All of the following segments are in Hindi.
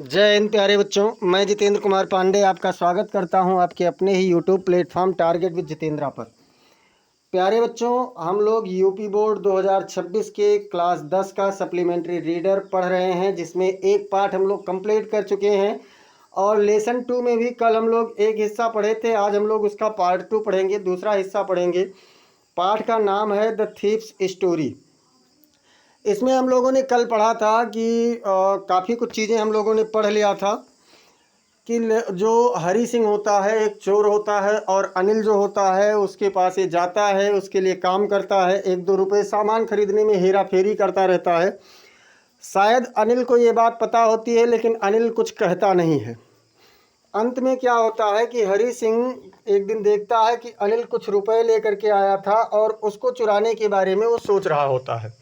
जय हिंद प्यारे बच्चों, मैं जितेंद्र कुमार पांडे आपका स्वागत करता हूं आपके अपने ही YouTube platform target with Jitendra पर। प्यारे बच्चों, हम लोग यूपी बोर्ड 2026 के क्लास 10 का सप्लीमेंट्री रीडर पढ़ रहे हैं, जिसमें एक पार्ट हम लोग कंप्लीट कर चुके हैं और लेसन 2 में भी कल हम लोग एक हिस्सा पढ़े थे। आज हम लोग उसका पार्ट 2 पढ़ेंगे, दूसरा हिस्सा पढ़ेंगे। पाठ का नाम है द थीफ्स स्टोरी। इसमें हम लोगों ने कल पढ़ा था कि काफ़ी कुछ चीज़ें हम लोगों ने पढ़ लिया था कि जो हरी सिंह होता है एक चोर होता है और अनिल जो होता है उसके पास ये जाता है, उसके लिए काम करता है, 1-2 रुपये सामान खरीदने में हेरा फेरी करता रहता है। शायद अनिल को ये बात पता होती है लेकिन अनिल कुछ कहता नहीं है। अंत में क्या होता है कि हरी सिंह एक दिन देखता है कि अनिल कुछ रुपए लेकर के आया था और उसको चुराने के बारे में वो सोच रहा होता है।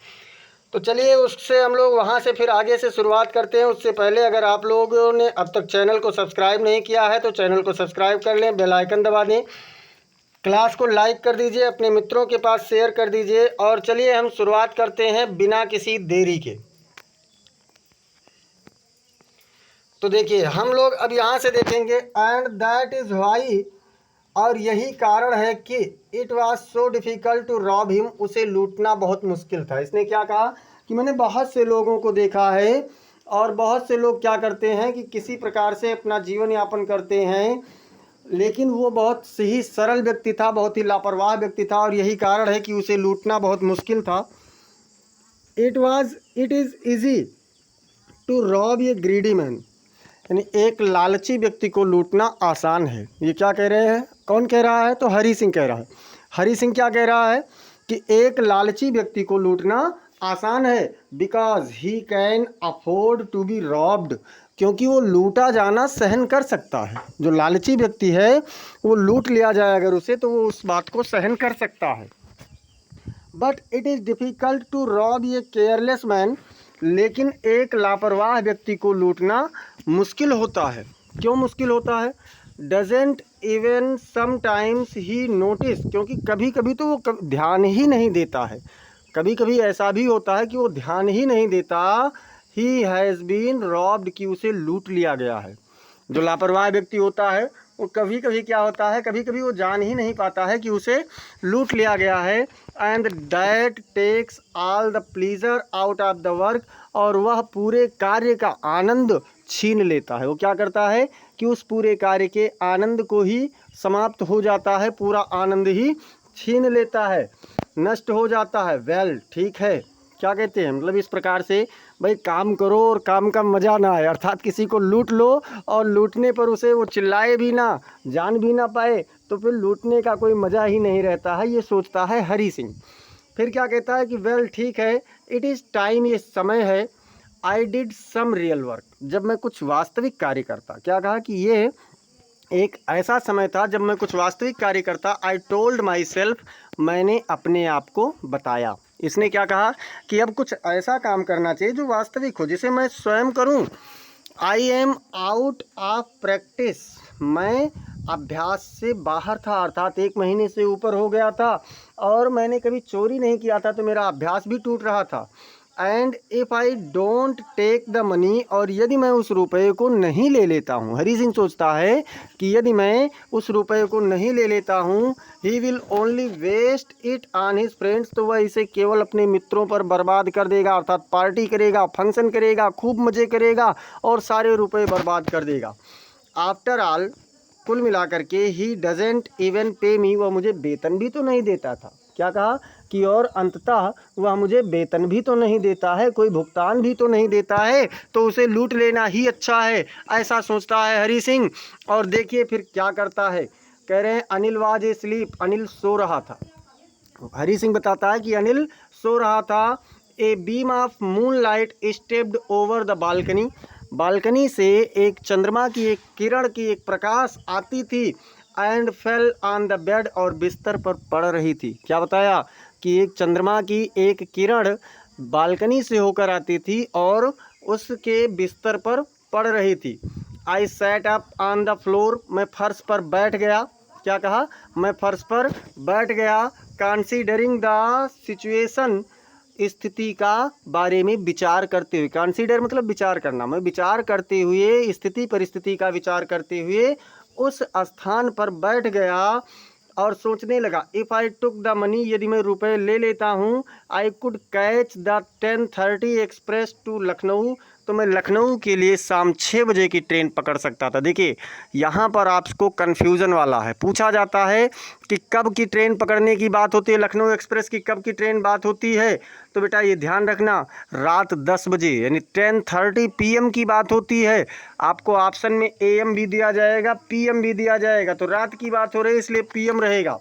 तो चलिए उससे हम लोग वहाँ से फिर आगे से शुरुआत करते हैं। उससे पहले अगर आप लोगों ने अब तक चैनल को सब्सक्राइब नहीं किया है तो चैनल को सब्सक्राइब कर लें, बेल आइकन दबा दें, क्लास को लाइक कर दीजिए, अपने मित्रों के पास शेयर कर दीजिए। और चलिए हम शुरुआत करते हैं बिना किसी देरी के। तो देखिए हम लोग अब यहाँ से देखेंगे एंड दैट इज़ वाई, और यही कारण है कि it was so difficult to rob him, उसे लूटना बहुत मुश्किल था। इसने क्या कहा कि मैंने बहुत से लोगों को देखा है और बहुत से लोग क्या करते हैं कि किसी प्रकार से अपना जीवन यापन करते हैं, लेकिन वो बहुत ही सरल व्यक्ति था, बहुत ही लापरवाह व्यक्ति था और यही कारण है कि उसे लूटना बहुत मुश्किल था। It is easy to rob a greedy man, यानी एक लालची व्यक्ति को लूटना आसान है। ये क्या कह रहे हैं, कौन कह रहा है? तो हरी सिंह कह रहा है। हरी सिंह क्या कह रहा है कि एक लालची व्यक्ति को लूटना आसान है, because he can afford to be robbed, क्योंकि वो लूटा जाना सहन कर सकता है। जो लालची व्यक्ति है वो लूट लिया जाए अगर उसे, तो वो उस बात को सहन कर सकता है। But it is difficult to rob a careless man, लेकिन एक लापरवाह व्यक्ति को लूटना मुश्किल होता है। क्यों मुश्किल होता है? Doesn't even sometimes he notice, क्योंकि कभी कभी तो वो ध्यान ही नहीं देता है। कभी कभी ऐसा भी होता है कि वो ध्यान ही नहीं देता, ही हैज़ बीन रॉब्ड, कि उसे लूट लिया गया है। जो लापरवाह व्यक्ति होता है वो कभी कभी क्या होता है, कभी कभी वो जान ही नहीं पाता है कि उसे लूट लिया गया है। And that takes all the pleasure out of the work, और वह पूरे कार्य का आनंद छीन लेता है। वो क्या करता है कि उस पूरे कार्य के आनंद को ही समाप्त हो जाता है, पूरा आनंद ही छीन लेता है, नष्ट हो जाता है। वेल, ठीक है, क्या कहते हैं, मतलब इस प्रकार से भाई काम करो और काम का मज़ा ना आए, अर्थात किसी को लूट लो और लूटने पर उसे वो चिल्लाए भी ना, जान भी ना पाए, तो फिर लूटने का कोई मज़ा ही नहीं रहता है, ये सोचता है हरी सिंह। फिर क्या कहता है कि वेल ठीक है, इट इज़ टाइम, ये समय है, I did some real work, जब मैं कुछ वास्तविक कार्य करता। क्या कहा कि ये एक ऐसा समय था जब मैं कुछ वास्तविक कार्य करता। आई टोल्ड माई सेल्फ, मैंने अपने आप को बताया। इसने क्या कहा कि अब कुछ ऐसा काम करना चाहिए जो वास्तविक हो, जिसे मैं स्वयं करूं। I am out of practice, मैं अभ्यास से बाहर था, अर्थात 1 महीने से ऊपर हो गया था और मैंने कभी चोरी नहीं किया था, तो मेरा अभ्यास भी टूट रहा था। And if I don't take the money, और यदि मैं उस रुपये को नहीं ले लेता हूँ, हरी सिंह सोचता है कि यदि मैं उस रुपये को नहीं ले लेता हूँ, he will only waste it on his friends, तो वह इसे केवल अपने मित्रों पर बर्बाद कर देगा, अर्थात पार्टी करेगा, फंक्शन करेगा, खूब मज़े करेगा और सारे रुपये बर्बाद कर देगा। आफ्टर ऑल, कुल मिलाकर के ही डजेंट इवन पे मी, वह मुझे वेतन भी तो नहीं देता था। क्या कहा कि और अंततः वह मुझे वेतन भी तो नहीं देता है, कोई भुगतान भी तो नहीं देता है, तो उसे लूट लेना ही अच्छा है, ऐसा सोचता है हरी सिंह। और देखिए फिर क्या करता है, कह रहे हैं Anil was asleep, Anil सो रहा था। हरी सिंह बताता है कि अनिल सो रहा था। A beam of moon light stepped over the balcony, balcony से एक चंद्रमा की एक किरण की एक प्रकाश आती थी। And fell on the bed, और बिस्तर पर पड़ रही थी। क्या बताया कि एक चंद्रमा की एक किरण बालकनी से होकर आती थी और उसके बिस्तर पर पड़ रही थी। I sat up on the floor, मैं फर्श पर बैठ गया। क्या कहा, मैं फर्श पर बैठ गया। कंसीडरिंग द सिचुएशन, स्थिति का बारे में विचार करते हुए, कंसीडर मतलब विचार करना, मैं विचार करते हुए, स्थिति परिस्थिति का विचार करते हुए उस स्थान पर बैठ गया और सोचने लगा। If I took the money, यदि मैं रुपए ले लेता हूँ, I could catch the 10:30 express to Lucknow, तो मैं लखनऊ के लिए शाम 6 बजे की ट्रेन पकड़ सकता था। देखिए यहाँ पर आपको कन्फ्यूज़न वाला है, पूछा जाता है कि कब की ट्रेन पकड़ने की बात होती है, लखनऊ एक्सप्रेस की कब की ट्रेन बात होती है, तो बेटा ये ध्यान रखना रात 10 बजे यानी 10:30 PM की बात होती है। आपको ऑप्शन में AM भी दिया जाएगा, PM भी दिया जाएगा, तो रात की बात हो रही है इसलिए PM रहेगा।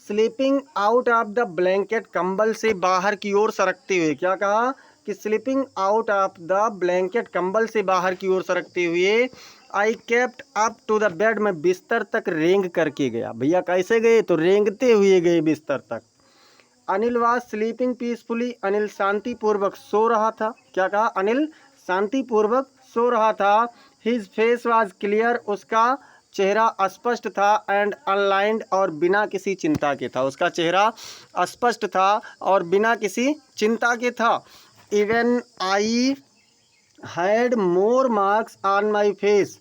Sleeping out of the blanket, कंबल से बाहर की ओर सरकते हुए, क्या कहा कि sleeping out of the blanket, कंबल से बाहर की ओर सरकते हुए, I kept up to the bed, मैं बिस्तर तक रेंग करके गया। भैया कैसे गए, तो रेंगते हुए गए बिस्तर तक। Anil was sleeping peacefully, Anil शांतिपूर्वक सो रहा था। क्या कहा, अनिल शांतिपूर्वक सो रहा था। हिज फेस वाज क्लियर, उसका चेहरा स्पष्ट था, एंड अनलाइंड, और बिना किसी चिंता के था। उसका चेहरा स्पष्ट था और बिना किसी चिंता के था। Even I had more marks on my face,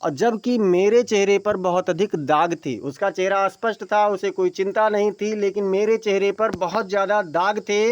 और जबकि मेरे चेहरे पर बहुत अधिक दाग थे। उसका चेहरा स्पष्ट था, उसे कोई चिंता नहीं थी, लेकिन मेरे चेहरे पर बहुत ज़्यादा दाग थे।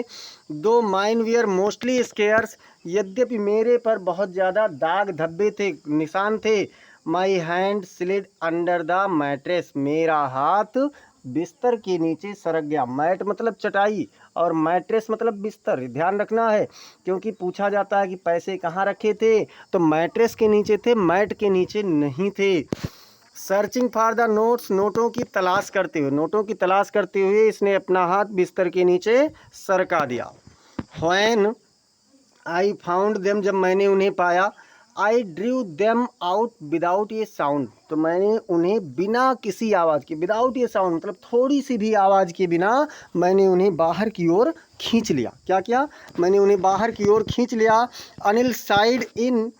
दो माइन वियर मोस्टली स्केयर्स, यद्यपि मेरे पर बहुत ज़्यादा दाग धब्बे थे, निशान थे। My hand slid under the mattress, मेरा हाथ बिस्तर के नीचे सरक गया। मैट मतलब चटाई और मैट्रेस मतलब बिस्तर, ध्यान रखना है, क्योंकि पूछा जाता है कि पैसे कहाँ रखे थे, तो मैट्रेस के नीचे थे, मैट के नीचे नहीं थे। सर्चिंग फॉर द नोट्स, नोटों की तलाश करते हुए, नोटों की तलाश करते हुए इसने अपना हाथ बिस्तर के नीचे सरका दिया। व्हेन आई फाउंड देम, जब मैंने उन्हें पाया, I drew them out without A sound, तो मैंने उन्हें बिना किसी आवाज़ के, विदाउट ए साउंड मतलब थोड़ी सी भी आवाज़ के बिना, मैंने उन्हें बाहर की ओर खींच लिया। क्या किया, मैंने उन्हें बाहर की ओर खींच लिया। Anil side in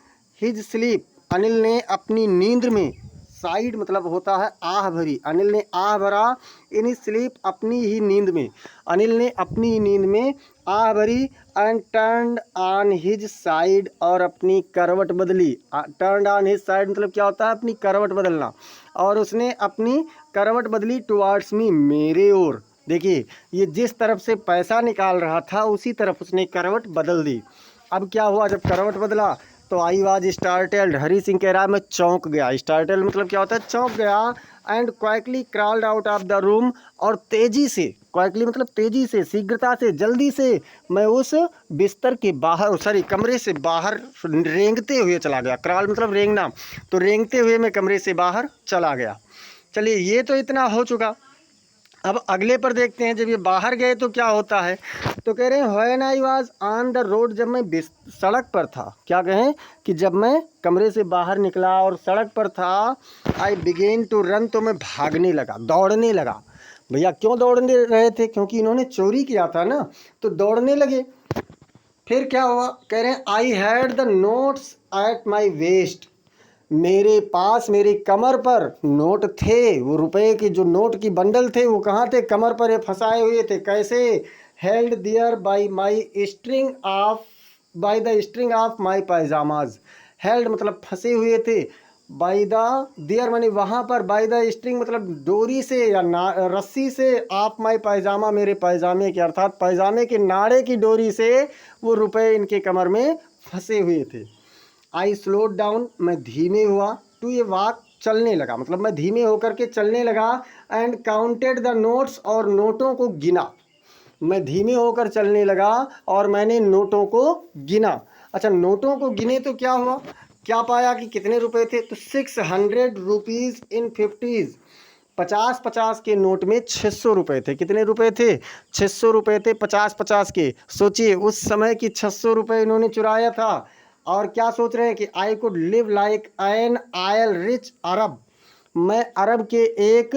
his sleep, Anil ने अपनी नींद में, साइड मतलब होता है आह भरी, अनिल ने आह भरा। इन स्लीप, अपनी ही नींद में, अनिल ने अपनी ही नींद में आह भरी। And turned on his side, और अपनी करवट बदली। टर्न्ड ऑन हिज साइड मतलब क्या होता है, अपनी करवट बदलना, और उसने अपनी करवट बदली टुवार्ड्स मी, मेरे ओर। देखिए ये जिस तरफ से पैसा निकाल रहा था उसी तरफ उसने करवट बदल दी। अब क्या हुआ, जब करवट बदला तो आई वाज स्टार्टेल्ड, हरी सिंह कह रहा है मैं चौंक गया। स्टार्टेल्ड मतलब क्या होता है, चौंक गया। And quickly crawled out of the room, और तेजी से, क्वाइकली मतलब तेजी से, शीघ्रता से, जल्दी से मैं उस बिस्तर के बाहर, सॉरी कमरे से बाहर रेंगते हुए चला गया। क्राउल मतलब रेंगना, तो रेंगते हुए मैं कमरे से बाहर चला गया। चलिए ये तो इतना हो चुका। अब अगले पर देखते हैं, जब ये बाहर गए तो क्या होता है, तो कह रहे हैं when I was on the road, जब मैं सड़क पर था। क्या कहें कि जब मैं कमरे से बाहर निकला और सड़क पर था, आई बिगेन टू रन, तो मैं भागने लगा, दौड़ने लगा। भैया क्यों दौड़ने रहे थे, क्योंकि इन्होंने चोरी किया था ना, तो दौड़ने लगे। फिर क्या हुआ, कह रहे हैं I had the notes at my waste, मेरे पास, मेरी कमर पर नोट थे। वो रुपए के जो नोट की बंडल थे वो कहाँ थे, कमर पर ये फंसाए हुए थे। कैसे, held there by my string of, by the string of my pyjamas. Held मतलब फंसे हुए थे, बाई द, दियर माने वहाँ पर, बाई द स्ट्रिंग मतलब डोरी से या रस्सी से, ऑफ माई पायजामा मेरे पायजामे के, अर्थात पायजामे के नाड़े की डोरी से वो रुपए इनके कमर में फंसे हुए थे। आई स्लोड डाउन, मैं धीमे हुआ। टू ए वॉक, चलने लगा, मतलब मैं धीमे होकर के चलने लगा। एंड काउंटेड द नोट्स, और नोटों को गिना। मैं धीमे होकर चलने लगा और मैंने नोटों को गिना। अच्छा नोटों को गिने तो क्या हुआ, क्या पाया कि कितने रुपए थे, तो 600 रुपीज़ इन 50s, 50-50 के नोट में 600 रुपये थे। कितने रुपए थे, 600 रुपये थे 50-50 के। सोचिए उस समय की 600 रुपये इन्होंने चुराया था। और क्या सोच रहे हैं कि I could live like an oil rich Arab, मैं अरब के एक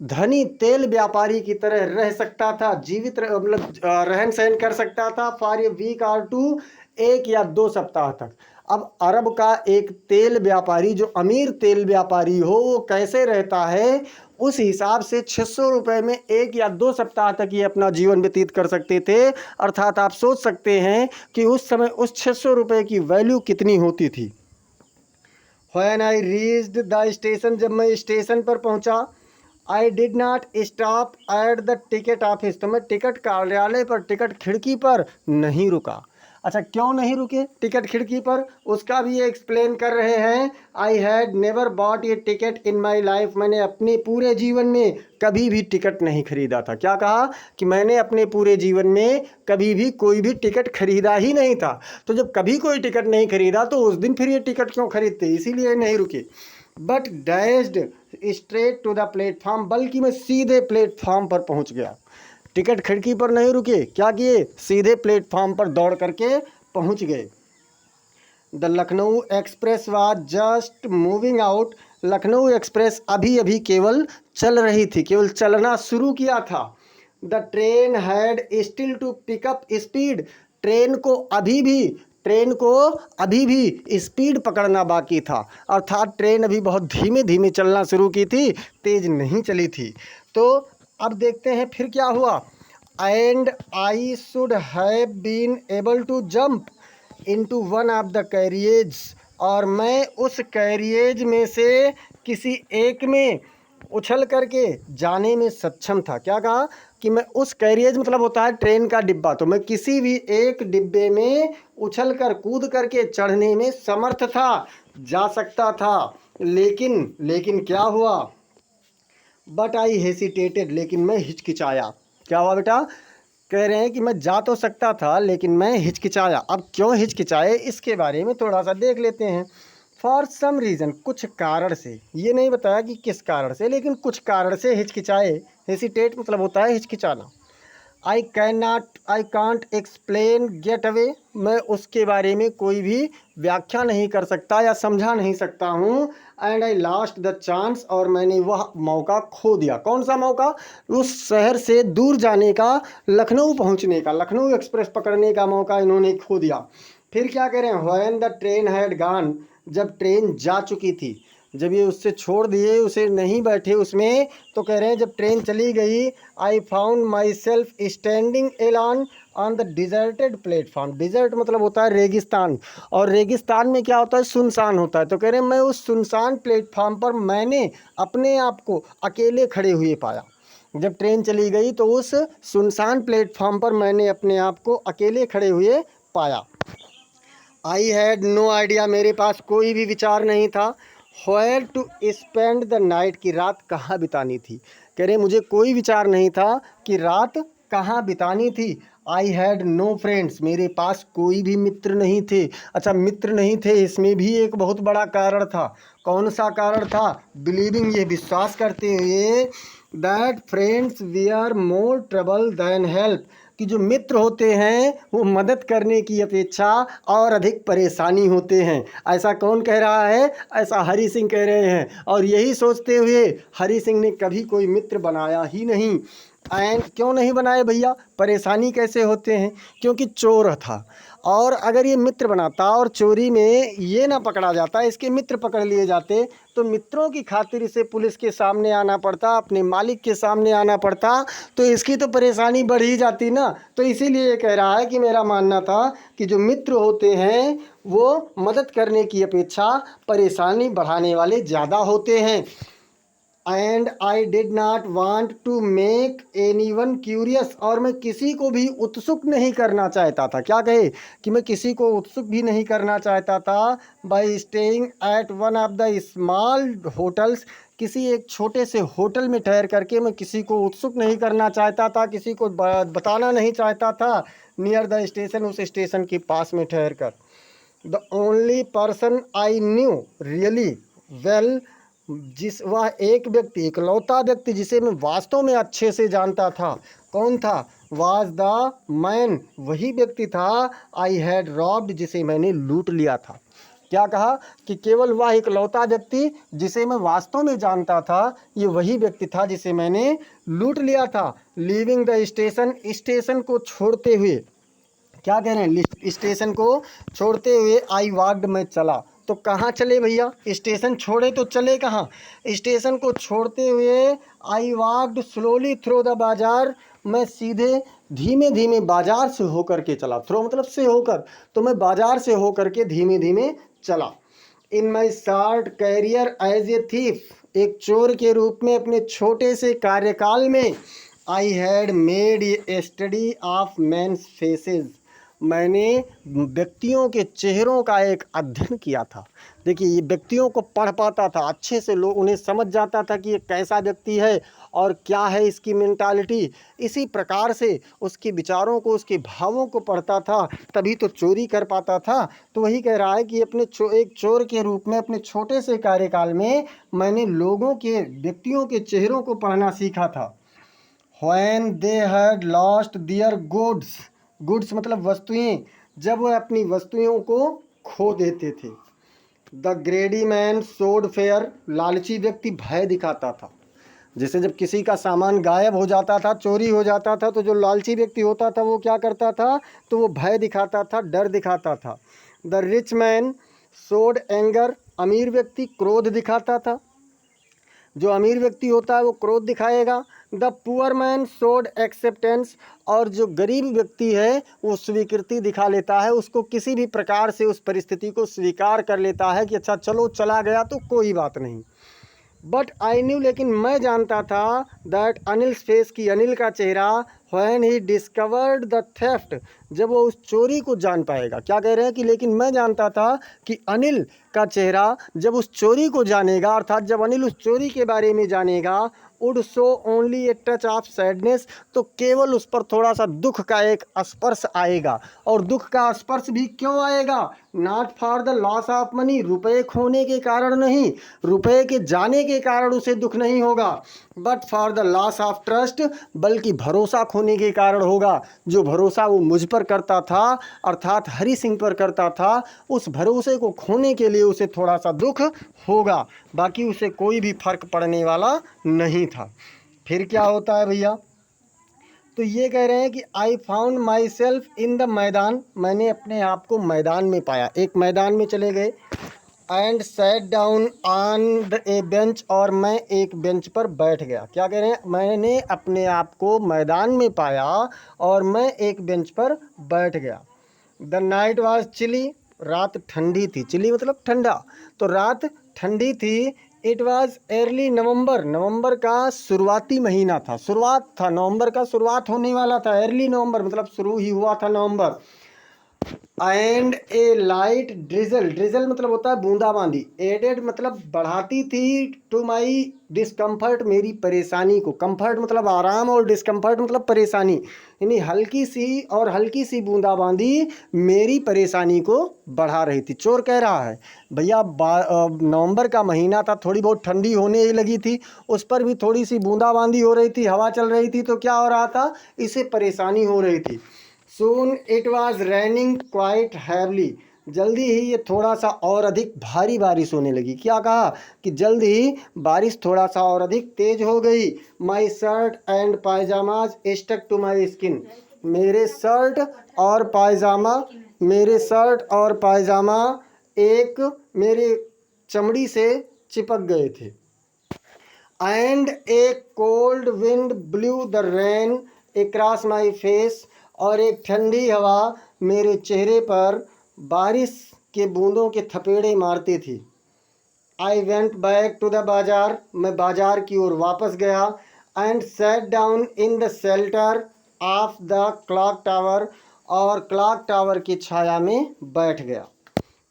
धनी तेल व्यापारी की तरह रह सकता था, जीवित मतलब रहन सहन कर सकता था, फॉर ए वीक और टू, 1 या 2 सप्ताह तक। अब अरब का एक तेल व्यापारी, जो अमीर तेल व्यापारी हो, वो कैसे रहता है, उस हिसाब से 600 रुपये में 1 या 2 सप्ताह तक ये अपना जीवन व्यतीत कर सकते थे। अर्थात आप सोच सकते हैं कि उस समय उस 600 रुपये की वैल्यू कितनी होती थी। When I reached the station, जब मैं स्टेशन पर पहुंचा, I did not stop at the ticket office, तो मैं टिकट कार्यालय पर, टिकट खिड़की पर नहीं रुका। अच्छा, क्यों नहीं रुके टिकट खिड़की पर, उसका भी ये एक्सप्लेन कर रहे हैं। I had never bot A ticket in my life, मैंने अपने पूरे जीवन में कभी भी टिकट नहीं खरीदा था। क्या कहा कि मैंने अपने पूरे जीवन में कभी भी कोई भी टिकट खरीदा ही नहीं था। तो जब कभी कोई टिकट नहीं खरीदा तो उस दिन फिर ये टिकट क्यों खरीदते, इसीलिए नहीं रुके। But dashed straight to the platform, बल्कि मैं सीधे प्लेटफॉर्म पर पहुंच गया। टिकट खिड़की पर नहीं रुके, क्या किए, सीधे प्लेटफॉर्म पर दौड़ करके पहुंच गए। The Lucknow express was just moving out, Lucknow express अभी अभी केवल चल रही थी, केवल चलना शुरू किया था। The train had still to pick up speed, train को अभी भी स्पीड पकड़ना बाकी था, अर्थात ट्रेन अभी बहुत धीमे धीमे चलना शुरू की थी, तेज नहीं चली थी। तो अब देखते हैं फिर क्या हुआ। And I should have been able to jump into one of the carriers, और मैं उस कैरियर्स में से किसी एक में उछल करके जाने में सक्षम था। क्या कहा कि मैं उस कैरियर्स, मतलब होता है ट्रेन का डिब्बा, तो मैं किसी भी एक डिब्बे में उछल कर, कूद करके चढ़ने में समर्थ था, जा सकता था। लेकिन क्या हुआ, बट आई हेसिटेटेड, लेकिन मैं हिचकिचाया। क्या हुआ बेटा, कह रहे हैं कि मैं जा तो सकता था लेकिन मैं हिचकिचाया। अब क्यों हिचकिचाए, इसके बारे में थोड़ा सा देख लेते हैं। फॉर सम रीज़न, कुछ कारण से, ये नहीं बताया कि किस कारण से, लेकिन कुछ कारण से हिचकिचाए। हेसिटेट मतलब होता है हिचकिचाना। I can't explain get away, मैं उसके बारे में कोई भी व्याख्या नहीं कर सकता या समझा नहीं सकता हूँ। And I last the chance, और मैंने वह मौका खो दिया। कौन सा मौका, उस शहर से दूर जाने का, लखनऊ पहुँचने का, लखनऊ एक्सप्रेस पकड़ने का मौका इन्होंने खो दिया। फिर क्या कह रहे हैं, when the train had gone, जब ट्रेन जा चुकी थी, जब ये उससे छोड़ दिए, उसे नहीं बैठे उसमें, तो कह रहे हैं जब ट्रेन चली गई, I found my self standing alone on the deserted platform. Desert मतलब होता है रेगिस्तान, और रेगिस्तान में क्या होता है, सुनसान होता है। तो कह रहे हैं मैं उस सुनसान प्लेटफॉर्म पर मैंने अपने आप को अकेले खड़े हुए पाया। जब ट्रेन चली गई तो उस सुनसान प्लेटफॉर्म पर मैंने अपने आप को अकेले खड़े हुए पाया। आई हैड नो आइडिया, मेरे पास कोई भी विचार नहीं था। Where to spend the night, की रात कहाँ बितानी थी। कह रहे मुझे कोई विचार नहीं था कि रात कहाँ बितानी थी। आई हैड नो फ्रेंड्स, मेरे पास कोई भी मित्र नहीं थे। अच्छा, मित्र नहीं थे, इसमें भी एक बहुत बड़ा कारण था। कौन सा कारण था, बिलीविंग, ये विश्वास करते हुए, that friends we are more trouble than help, कि जो मित्र होते हैं वो मदद करने की अपेक्षा और अधिक परेशानी होते हैं। ऐसा कौन कह रहा है, ऐसा हरि सिंह कह रहे हैं। और यही सोचते हुए हरि सिंह ने कभी कोई मित्र बनाया ही नहीं। एंड क्यों नहीं बनाए भैया, परेशानी कैसे होते हैं, क्योंकि चोर था, और अगर ये मित्र बनाता और चोरी में ये ना पकड़ा जाता, इसके मित्र पकड़ लिए जाते, तो मित्रों की खातिर इसे पुलिस के सामने आना पड़ता, अपने मालिक के सामने आना पड़ता, तो इसकी तो परेशानी बढ़ ही जाती ना। तो इसीलिए ये कह रहा है कि मेरा मानना था कि जो मित्र होते हैं वो मदद करने की अपेक्षा परेशानी बढ़ाने वाले ज़्यादा होते हैं। And I did not want to make anyone curious, और मैं किसी को भी उत्सुक नहीं करना चाहता था। क्या कहे कि मैं किसी को उत्सुक भी नहीं करना चाहता था। Bye staying at one of the small hotels, किसी एक छोटे से होटल में ठहर करके मैं किसी को उत्सुक नहीं करना चाहता था, किसी को बताना नहीं चाहता था। नियर द स्टेशन, उस स्टेशन के पास में ठहर कर। The only person I knew really well, वह एक व्यक्ति, इकलौता व्यक्ति जिसे मैं वास्तव में अच्छे से जानता था, कौन था, वाज द मैन, वही व्यक्ति था, आई हैड रॉब्ड, जिसे मैंने लूट लिया था। क्या कहा कि केवल वह इकलौता व्यक्ति जिसे मैं वास्तव में जानता था, ये वही व्यक्ति था जिसे मैंने लूट लिया था। लीविंग द स्टेशन, स्टेशन को छोड़ते हुए। क्या कह रहे हैं, स्टेशन को छोड़ते हुए आई वॉकड, मैं चला। तो कहाँ चले भैया, स्टेशन छोड़े तो चले कहाँ, स्टेशन को छोड़ते हुए I walked slowly through the बाजार, मैं सीधे धीमे धीमे बाजार से होकर के चला। थ्रो मतलब से होकर, तो मैं बाजार से होकर के धीमे धीमे चला। In my short career as a thief, एक चोर के रूप में अपने छोटे से कार्यकाल में, I had made a study of man's faces, मैंने व्यक्तियों के चेहरों का एक अध्ययन किया था। देखिए, ये व्यक्तियों को पढ़ पाता था अच्छे से, लोग उन्हें समझ जाता था कि ये कैसा व्यक्ति है और क्या है इसकी मेंटालिटी। इसी प्रकार से उसके विचारों को, उसके भावों को पढ़ता था, तभी तो चोरी कर पाता था। तो वही कह रहा है कि अपने एक चोर के रूप में अपने छोटे से कार्यकाल में मैंने लोगों के, व्यक्तियों के चेहरों को पढ़ना सीखा था। When they had lost their goods, goods मतलब वस्तुएं, जब वह अपनी वस्तुओं को खो देते थे। द ग्रेडी मैन शोड फेयर, लालची व्यक्ति भय दिखाता था। जैसे जब किसी का सामान गायब हो जाता था, चोरी हो जाता था, तो जो लालची व्यक्ति होता था वो क्या करता था, तो वो भय दिखाता था, डर दिखाता था। The rich man showed anger, अमीर व्यक्ति क्रोध दिखाता था। जो अमीर व्यक्ति होता है वो क्रोध दिखाएगा। The poor man showed acceptance, और जो गरीब व्यक्ति है वो स्वीकृति दिखा लेता है, उसको किसी भी प्रकार से उस परिस्थिति को स्वीकार कर लेता है कि अच्छा चलो चला गया तो कोई बात नहीं। बट आई न्यू, लेकिन मैं जानता था, दैट अनिल्स फेस, की अनिल का चेहरा, when he discovered the theft, जब वो उस चोरी को जान पाएगा। क्या कह रहे हैं कि लेकिन मैं जानता था कि अनिल का चेहरा जब उस चोरी को जानेगा, अर्थात जब अनिल उस चोरी के बारे में जानेगा, would show only a touch of sadness, तो केवल उस पर थोड़ा सा दुख का एक स्पर्श आएगा। और दुख का स्पर्श भी क्यों आएगा, not for the loss of money, रुपए खोने के कारण नहीं, रुपए के जाने के कारण उसे दुख नहीं होगा, but for the loss of trust, बल्कि भरोसा खोने के कारण होगा। जो भरोसा वो मुझ पर करता था, अर्थात हरि सिंह पर करता था, उस भरोसे को खोने के लिए उसे थोड़ा सा दुख होगा, बाकी उसे कोई भी फर्क पड़ने वाला नहीं था। फिर क्या होता है भैया, तो ये कह रहे हैं कि आई found my self in the मैदान, मैंने अपने आप को मैदान में पाया। एक मैदान में चले गए, and sat down on the A bench, और मैं एक बेंच पर बैठ गया। क्या कह रहे हैं, मैंने अपने आप को मैदान में पाया और मैं एक बेंच पर बैठ गया। द नाइट वॉज चिली, रात ठंडी थी। चिली मतलब ठंडा, तो रात ठंडी थी। इट वॉज अर्ली नवंबर, नवंबर का शुरुआती महीना था, शुरुआत था, नवंबर का शुरुआत होने वाला था। अर्ली नवंबर मतलब शुरू ही हुआ था नवंबर। And a light drizzle, drizzle मतलब होता है बूंदाबांदी, एडेड मतलब बढ़ाती थी, टू माई डिस्कम्फर्ट, मेरी परेशानी को। कंफर्ट मतलब आराम और डिस्कम्फर्ट मतलब परेशानी, यानी हल्की सी और हल्की सी बूंदाबांदी मेरी परेशानी को बढ़ा रही थी। चोर कह रहा है भैया नवंबर का महीना था, थोड़ी बहुत ठंडी होने ही लगी थी, उस पर भी थोड़ी सी बूंदाबांदी हो रही थी, हवा चल रही थी, तो क्या हो रहा था, इसे परेशानी हो रही थी। Soon it was raining quite heavily, जल्दी ही ये थोड़ा सा और अधिक भारी बारिश होने लगी। क्या कहा कि जल्द ही बारिश थोड़ा सा और अधिक तेज हो गई। My shirt and pyjamas stuck to my skin, मेरे शर्ट और पायजामा, मेरे शर्ट और पायजामा एक मेरे चमड़ी से चिपक गए थे। And A cold wind blue the rain across my face, और एक ठंडी हवा मेरे चेहरे पर बारिश के बूंदों के थपेड़े मारती थी। आई वेंट बैक टू द बाजार, मैं बाजार की ओर वापस गया। And sat down in the shelter of the clock tower, और क्लॉक टावर की छाया में बैठ गया।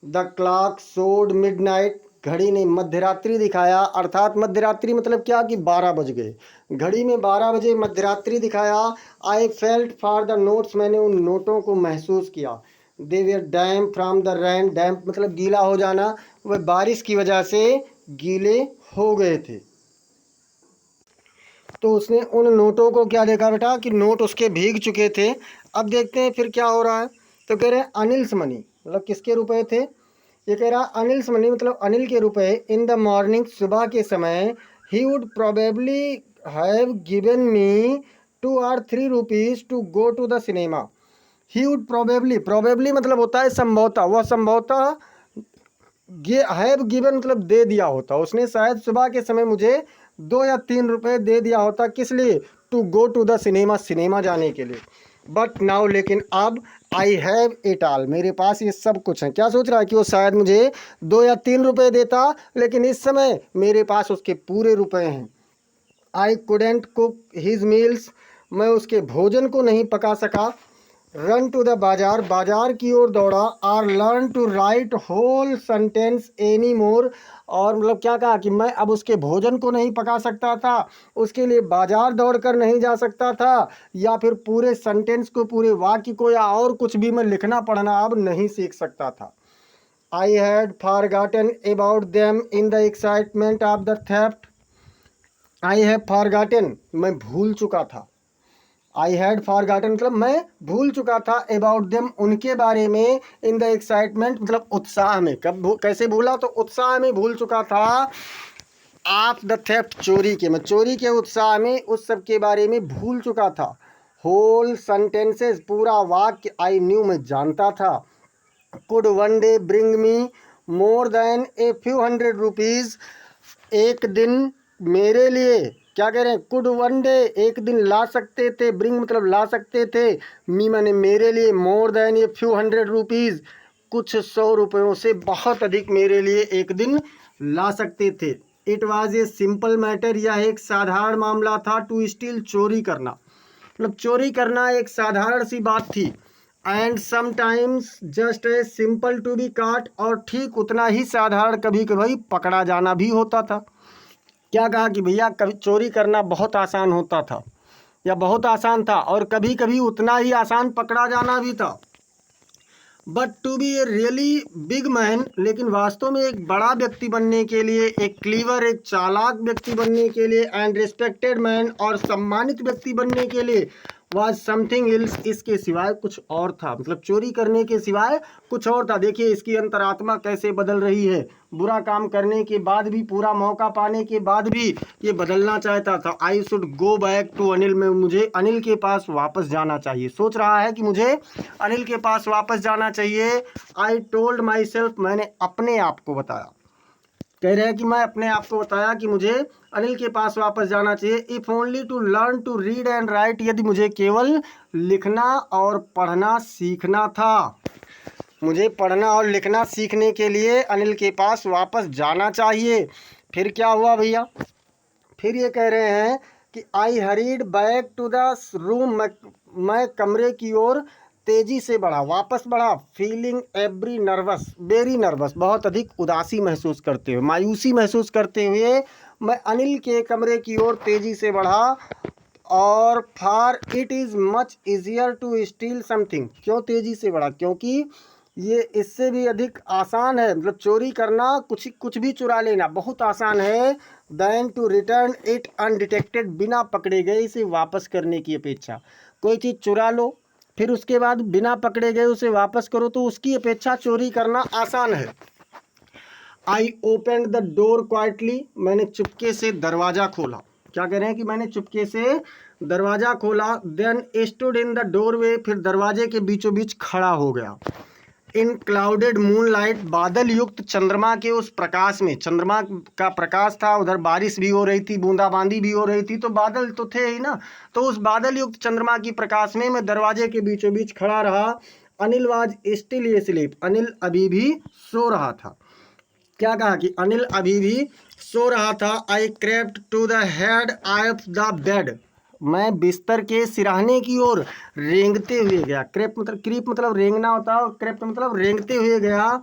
द क्लॉक शोड मिडनाइट, घड़ी ने मध्यरात्रि दिखाया, अर्थात मध्यरात्रि मतलब क्या कि 12 बज गए, घड़ी में 12 बजे मध्यरात्रि दिखाया। I felt for the notes, मैंने उन नोटों को महसूस किया। They were damp from the rain, damp मतलब गीला हो जाना, वह बारिश की वजह से गीले हो गए थे। तो उसने उन नोटों को क्या देखा बेटा कि नोट उसके भीग चुके थे। अब देखते हैं फिर क्या हो रहा है। तो कह रहे हैं अनिल्स मनी, मतलब किसके रुपए थे, ये कह रहा अनिल्स मनी मतलब अनिल के रुपए। इन द मॉर्निंग, सुबह के समय, he would probably have given me 2 or 3 rupees to go to the cinema, he would probably मतलब होता है संभवतः, वह संभवतः हैव गिवन मतलब दे दिया होता, उसने शायद सुबह के समय मुझे 2 या 3 रुपए दे दिया होता। किस लिए? To go to the cinema, cinema जाने के लिए। बट नाउ, लेकिन अब आई हैव इट ऑल, मेरे पास ये सब कुछ है। क्या सोच रहा है कि वो शायद मुझे 2 या 3 रुपए देता, लेकिन इस समय मेरे पास उसके पूरे रुपए हैं। I couldn't cook his meals, मैं उसके भोजन को नहीं पका सका। रन टू द बाजार, बाजार की ओर दौड़ा। Or learn to write whole sentence any more, और मतलब क्या कहा कि मैं अब उसके भोजन को नहीं पका सकता था, उसके लिए बाजार दौड़ कर नहीं जा सकता था, या फिर पूरे सेंटेंस को, पूरे वाक्य को, या और कुछ भी मैं लिखना पढ़ना अब नहीं सीख सकता था। I had forgotten about them in the excitement of the theft. I have forgotten, मैं भूल चुका था। आई हैड फॉरगॉटन मतलब मैं भूल चुका था। अबाउट देम, उनके बारे में। इन द एक्साइटमेंट मतलब उत्साह में। कैसे भूला? तो उत्साह में भूल चुका था। ऑफ द थेफ्ट, चोरी के, मैं चोरी के उत्साह में उस सब के बारे में भूल चुका था। होल सेंटेंसेस, पूरा वाक्य। आई न्यू, मैं जानता था। Could one day bring me more than a few hundred rupees, एक दिन मेरे लिए, क्या कह रहे हैं, कुड वन डे, एक दिन ला सकते थे, ब्रिंग मतलब ला सकते थे, मी माने मेरे लिए, मोर देन ये फ्यू हंड्रेड रुपीज़, कुछ 100 रुपयों से बहुत अधिक मेरे लिए एक दिन ला सकते थे। It was a simple matter, यह एक साधारण मामला था। टू स्टील, चोरी करना, मतलब चोरी करना एक साधारण सी बात थी। And sometimes just a simple to be caught, और ठीक उतना ही साधारण कभी कभी पकड़ा जाना भी होता था। क्या कहा कि भैया कभी चोरी करना बहुत आसान होता था, या बहुत आसान था, और कभी कभी उतना ही आसान पकड़ा जाना भी था। But to be a really big man, लेकिन वास्तव में एक बड़ा व्यक्ति बनने के लिए, एक क्लीवर, एक चालाक व्यक्ति बनने के लिए, एंड रिस्पेक्टेड मैन, और सम्मानित व्यक्ति बनने के लिए, वाज समथिंग एल्स, इसके सिवाय कुछ और था। मतलब चोरी करने के सिवाय कुछ और था। देखिए इसकी अंतरात्मा कैसे बदल रही है। बुरा काम करने के बाद भी, पूरा मौका पाने के बाद भी ये बदलना चाहता था। I should go back to Anil, में मुझे अनिल के पास वापस जाना चाहिए। सोच रहा है कि मुझे अनिल के पास वापस जाना चाहिए। आई टोल्ड माई सेल्फ, मैंने अपने आप को बताया। कह रहे हैं कि मैं अपने आप को बताया कि मुझे अनिल के पास वापस जाना चाहिए। If only to learn to read and write, यदि मुझे केवल लिखना और पढ़ना सीखना था। मुझे पढ़ना और लिखना सीखने के लिए अनिल के पास वापस जाना चाहिए। फिर क्या हुआ भैया? फिर ये कह रहे हैं कि I hurried back to the room, मैं कमरे की ओर तेजी से बढ़ा, वापस बढ़ा। Feeling every nervous, very nervous, बहुत अधिक उदासी महसूस करते हुए, मायूसी महसूस करते हुए मैं अनिल के कमरे की ओर तेजी से बढ़ा। और for it is much easier to steal something, क्यों तेजी से बढ़ा? क्योंकि ये इससे भी अधिक आसान है, मतलब चोरी करना, कुछ भी चुरा लेना बहुत आसान है, then to return it undetected, बिना पकड़े गए इसे वापस करने की अपेक्षा। कोई चीज़ चुरा लो, फिर उसके बाद बिना पकड़े गए उसे वापस करो, तो उसकी अपेक्षा चोरी करना आसान है। I open the door quietly, मैंने चुपके से दरवाज़ा खोला। क्या कह रहे हैं कि मैंने चुपके से दरवाज़ा खोला। Then stood in the doorway, फिर दरवाजे के बीचों बीच खड़ा हो गया। इन क्लाउडेड मूनलाइट, बादल युक्त चंद्रमा के उस प्रकाश में, चंद्रमा का प्रकाश था, उधर बारिश भी हो रही थी, बूंदाबांदी भी हो रही थी, तो बादल तो थे ही ना, तो उस बादल युक्त चंद्रमा की प्रकाश में मैं दरवाजे के बीचों बीच खड़ा रहा। Anil was still asleep, Anil अभी भी सो रहा था। क्या कहा कि अनिल अभी भी सो रहा था। I crept to the head of the bed, मैं बिस्तर के सिरहाने की ओर रेंगते हुए गया। क्रीप मतलब रेंगना होता है, और क्रेप्ट मतलब रेंगते हुए गया।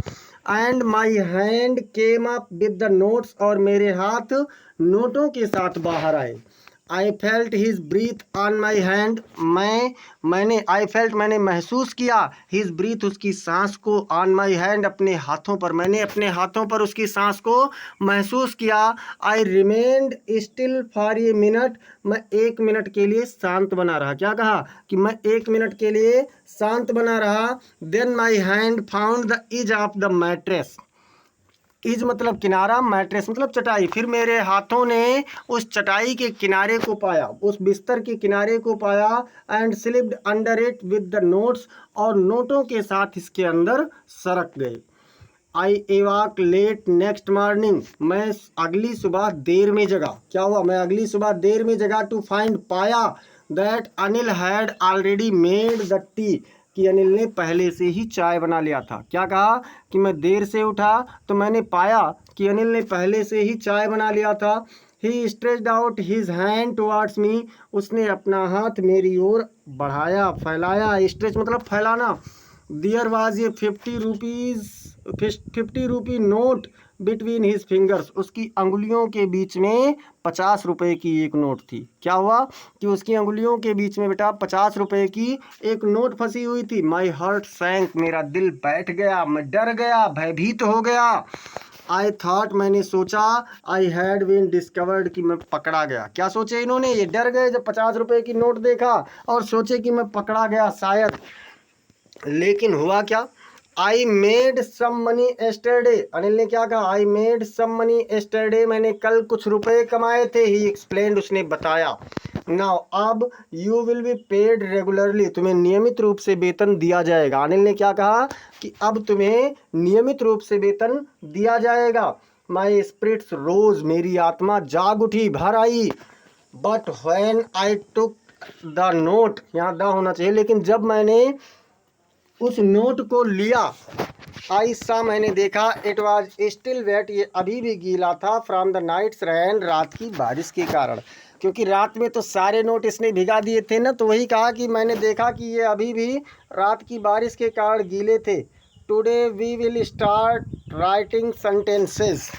And my hand came up with the notes, और मेरे हाथ नोटों के साथ बाहर आए। I felt his breath on my hand, मैंने महसूस किया हिज ब्रीथ, उसकी सांस को, ऑन माई हैंड, अपने हाथों पर, मैंने अपने हाथों पर उसकी सांस को महसूस किया। आई remained still for a minute, मैं 1 मिनट के लिए शांत बना रहा। क्या कहा कि मैं 1 मिनट के लिए शांत बना रहा। Then my hand found the edge of the mattress, edge मतलब किनारा, मैट्रेस मतलब चटाई। फिर मेरे हाथों ने उस चटाई के किनारे को पाया, उस बिस्तर के किनारे को पाया। And slipped under it with the notes, और नोटों के साथ इसके अंदर सरक गए। आई एवाक लेट नेक्स्ट मॉर्निंग, मैं अगली सुबह देर में जगा। क्या हुआ? मैं अगली सुबह देर में जगा। टू फाइंड, पाया। That Anil had already made the T, कि अनिल ने पहले से ही चाय बना लिया था। क्या कहा? कि मैं देर से उठा तो मैंने पाया कि अनिल ने पहले से ही चाय बना लिया था। He stretched out his hand towards me, उसने अपना हाथ मेरी ओर बढ़ाया, फैलाया। स्ट्रेच मतलब फैलाना। There was a 50 rupee note between his fingers, उसकी अंगुलियों के बीच में 50 रुपए की एक नोट थी। क्या हुआ? कि उसकी अंगुलियों के बीच में बेटा 50 रुपए की एक नोट फंसी हुई थी। माई हार्ट सैंक, मेरा दिल बैठ गया, मैं डर गया, भयभीत हो गया। आई थॉट, मैंने सोचा, आई हैड बीन डिस्कवर्ड, कि मैं पकड़ा गया। क्या सोचे इन्होंने? ये डर गए जब 50 रुपए की नोट देखा और सोचे कि मैं पकड़ा गया शायद। लेकिन हुआ क्या? I made some money yesterday, Anil ने क्या कहा? I made some money yesterday, मैंने कल कुछ रुपए कमाए थे। ही एक्सप्लेन्ड, उसने बताया। नाउ, अब you will be paid regularly, तुम्हें नियमित रूप से वेतन दिया जाएगा। अनिल ने क्या कहा? कि अब तुम्हें नियमित रूप से वेतन दिया जाएगा। माई स्पिरिट्स रोज, मेरी आत्मा जाग उठी, भर आई। But when I took the note, यहाँ द होना चाहिए, लेकिन जब मैंने उस नोट को लिया, आई सा, मैंने देखा, इट वॉज स्टिल वेट, ये अभी भी गीला था। फ्रॉम द नाइट्स रैन, रात की बारिश के कारण, क्योंकि रात में तो सारे नोट इसने भिगा दिए थे ना, तो वही कहा कि मैंने देखा कि ये अभी भी रात की बारिश के कारण गीले थे। Today we will start writing sentences,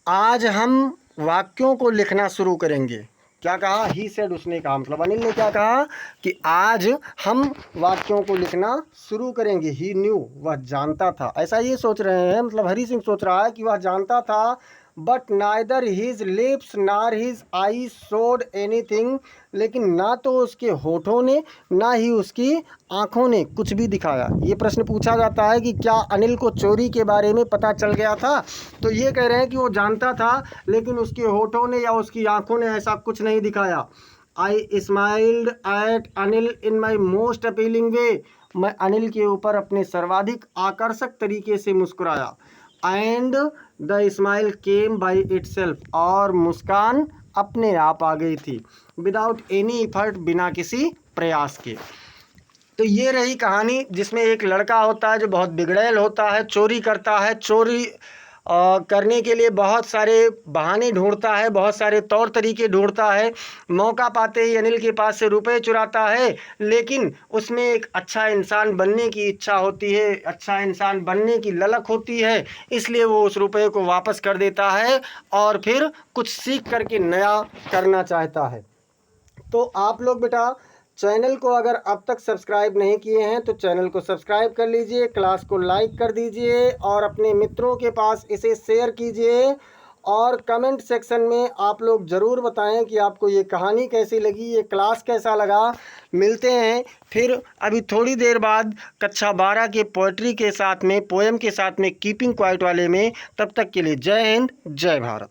आज हम वाक्यों को लिखना शुरू करेंगे। क्या कहा? ही सेड, उसने कहा, मतलब अनिल ने क्या कहा? कि आज हम वाक्यों को लिखना शुरू करेंगे। ही न्यू, वह जानता था। ऐसा ये सोच रहे हैं, मतलब हरी सिंह सोच रहा है कि वह जानता था। बट नाइदर हिज लिप्स नार हिज आई शोड एनीथिंग, लेकिन ना तो उसके होठों ने ना ही उसकी आंखों ने कुछ भी दिखाया। ये प्रश्न पूछा जाता है कि क्या अनिल को चोरी के बारे में पता चल गया था? तो ये कह रहे हैं कि वो जानता था, लेकिन उसके होठों ने या उसकी आंखों ने ऐसा कुछ नहीं दिखाया। I smiled at Anil in my most appealing way, मैं अनिल के ऊपर अपने सर्वाधिक आकर्षक तरीके से मुस्कुराया। And the smile came by itself, और मुस्कान अपने आप आ गई थी। विदाउट एनी इफर्ट, बिना किसी प्रयास के। तो ये रही कहानी, जिसमें एक लड़का होता है जो बहुत बिगड़ैल होता है, चोरी करता है। चोरी करने के लिए बहुत सारे बहाने ढूंढता है, बहुत सारे तौर तरीके ढूंढता है। मौका पाते ही अनिल के पास से रुपए चुराता है, लेकिन उसमें एक अच्छा इंसान बनने की इच्छा होती है, अच्छा इंसान बनने की ललक होती है, इसलिए वो उस रुपए को वापस कर देता है और फिर कुछ सीख करके नया करना चाहता है। तो आप लोग बेटा चैनल को अगर अब तक सब्सक्राइब नहीं किए हैं तो चैनल को सब्सक्राइब कर लीजिए, क्लास को लाइक कर दीजिए और अपने मित्रों के पास इसे शेयर कीजिए। और कमेंट सेक्शन में आप लोग ज़रूर बताएं कि आपको ये कहानी कैसी लगी, ये क्लास कैसा लगा। मिलते हैं फिर अभी थोड़ी देर बाद कक्षा 12 के पोएट्री के साथ में, पोएम के साथ में, कीपिंग क्वाइट वाले में। तब तक के लिए जय हिंद, जय भारत।